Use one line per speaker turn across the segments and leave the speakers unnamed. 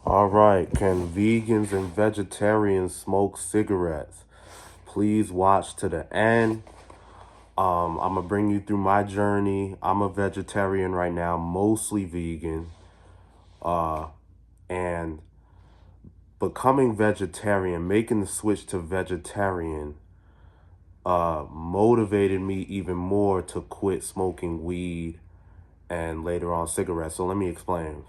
All right, can vegans and vegetarians smoke cigarettes? Please watch to the end. I'm gonna bring you through my journey. I'm a vegetarian right now, mostly vegan. And becoming vegetarian, making the switch to vegetarian, motivated me even more to quit smoking weed and later on cigarettes. So let me explain.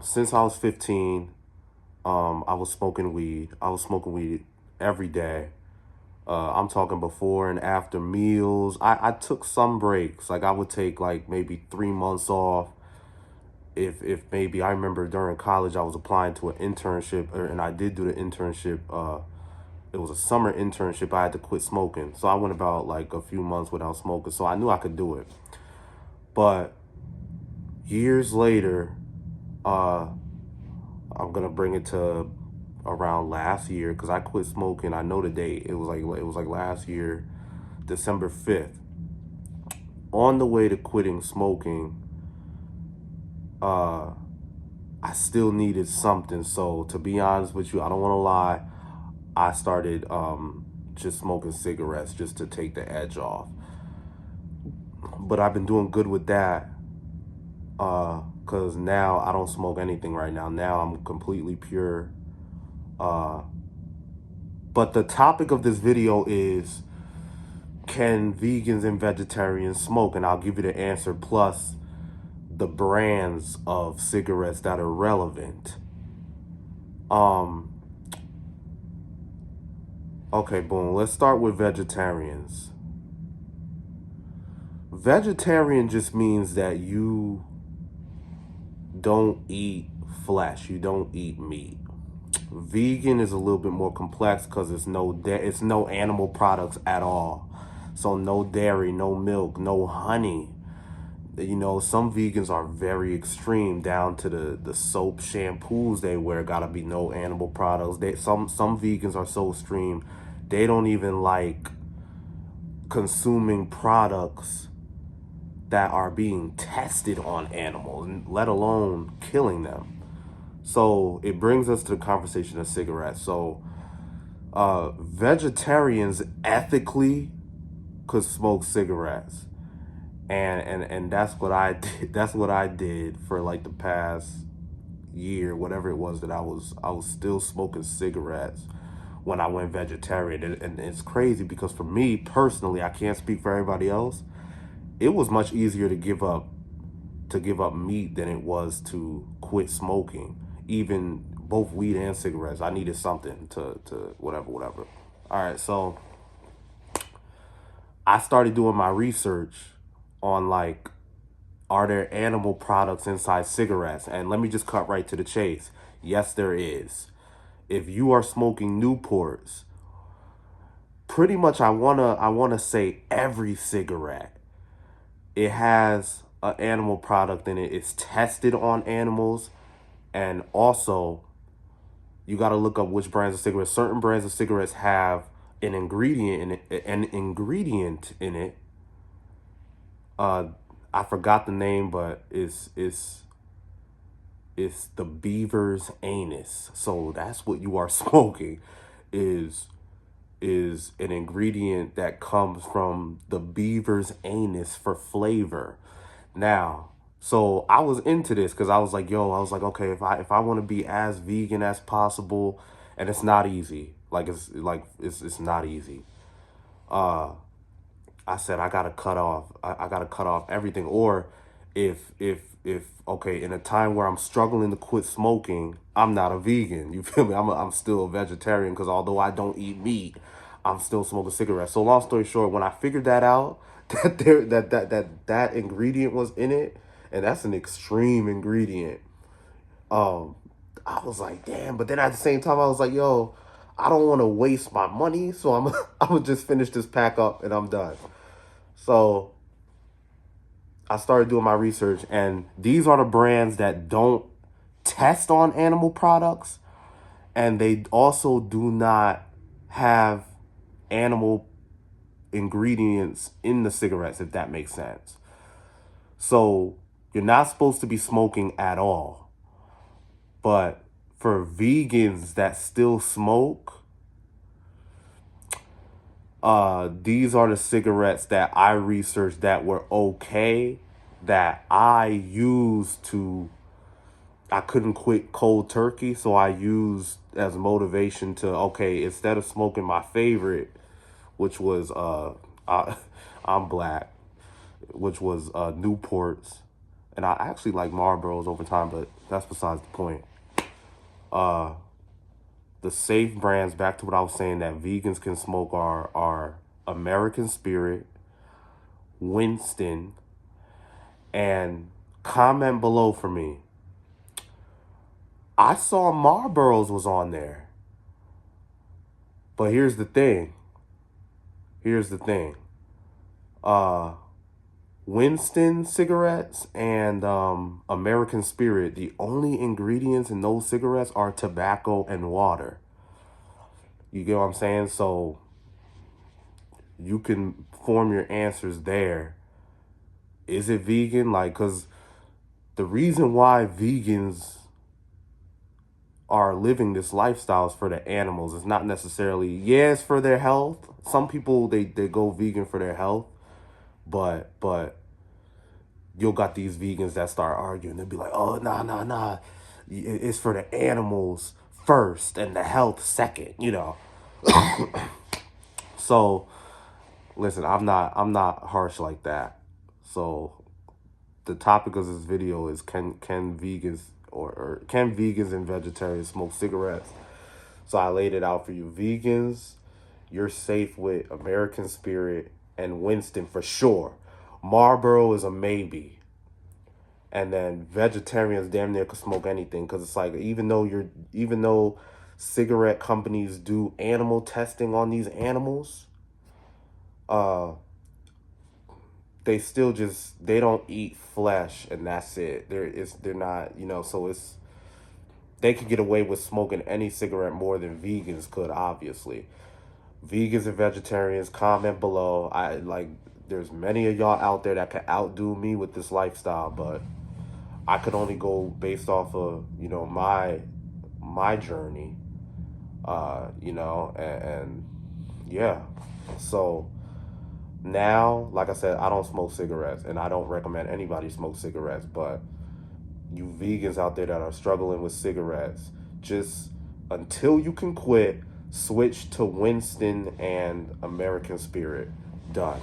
Since I was 15, I was smoking weed. I was smoking weed every day. I'm talking before and after meals. I took some breaks. Like I would take like maybe 3 months off. If maybe I remember during college I was applying to an internship and I did do the internship. It was a summer internship. I had to quit smoking. So I went about like a few months without smoking. So I knew I could do it. But years later, uh, I'm gonna bring it to around last year because I quit smoking. I know the date. It was like last year, December 5th. On the way to quitting smoking, uh, I still needed something. So to be honest with you, I don't want to lie. I started just smoking cigarettes just to take the edge off. But I've been doing good with that because now I don't smoke anything right now. Now I'm completely pure. Uh, but the topic of this video is, can vegans and vegetarians smoke? And I'll give you the answer plus the brands of cigarettes that are relevant. Okay, boom. Let's start with vegetarians. Vegetarian just means that you don't eat flesh. You don't eat meat. Vegan is a little bit more complex because it's no animal products at all. So no dairy, no milk, no honey. You know, some vegans are very extreme down to the soap, shampoos they wear gotta be no animal products. Some vegans are so extreme they don't even like consuming products that are being tested on animals, let alone killing them. So it brings us to the conversation of cigarettes. So vegetarians ethically could smoke cigarettes. And that's what I did. That's what I did for like the past year, whatever it was that I was still smoking cigarettes when I went vegetarian. And it's crazy because for me personally, I can't speak for everybody else. It was much easier to give up meat than it was to quit smoking. Even both weed and cigarettes. I needed something to whatever. All right, so I started doing my research on like, are there animal products inside cigarettes? And let me just cut right to the chase. Yes, there is. If you are smoking Newports, pretty much I wanna say every cigarette, it has an animal product in it. It's tested on animals, and also you got to look up which brands of cigarettes. Certain brands of cigarettes have an ingredient in it. Uh, I forgot the name, but it's the beaver's anus. So that's what you are smoking, is is an ingredient that comes from the beaver's anus for flavor. Now, so I was into this because I was like, okay, if I want to be as vegan as possible, and it's not easy. It's not easy. Uh, I said I gotta cut off. I gotta cut off everything. Or if okay, in a time where I'm struggling to quit smoking, I'm not a vegan. You feel me? I'm still a vegetarian because although I don't eat meat, I'm still smoking cigarettes. So long story short, when I figured that out, that ingredient was in it, and that's an extreme ingredient. Um, I was like, damn. But then at the same time, I was like, yo, I don't want to waste my money, so I'm gonna just finish this pack up and I'm done. So I started doing my research, and these are the brands that don't test on animal products, and they also do not have animal ingredients in the cigarettes, if that makes sense. So you're not supposed to be smoking at all. But for vegans that still smoke, these are the cigarettes that I researched that were okay, that I used to. I couldn't quit cold turkey, so I used as motivation to, okay, instead of smoking my favorite, which was I, I'm black, which was Newports, and I actually like Marlboros over time, but that's besides the point. The safe brands, back to what I was saying, that vegans can smoke are American Spirit, Winston, and comment below for me. I saw Marlboros was on there. But here's the thing. Here's the thing. Winston cigarettes and American Spirit, the only ingredients in those cigarettes are tobacco and water. You get what I'm saying? So you can form your answers there. Is it vegan? Like, because the reason why vegans are living this lifestyle is for the animals. It's not necessarily, yeah, it's for their health. Some people, they go vegan for their health, but you'll got these vegans that start arguing. They'll be like, oh, nah. It's for the animals first and the health second, you know. So listen, I'm not harsh like that. So the topic of this video is can vegans or can vegans and vegetarians smoke cigarettes? So I laid it out for you. Vegans, you're safe with American Spirit and Winston for sure. Marlboro is a maybe. And then vegetarians damn near could smoke anything, because it's like even though cigarette companies do animal testing on these animals, they still they don't eat flesh and that's it. They're not, so they could get away with smoking any cigarette more than vegans could, obviously. Vegans and vegetarians, comment below. There's many of y'all out there that could outdo me with this lifestyle, but I could only go based off of, my journey, and yeah. So now, like I said, I don't smoke cigarettes, and I don't recommend anybody smoke cigarettes, but you vegans out there that are struggling with cigarettes, just until you can quit, switch to Winston and American Spirit. Done.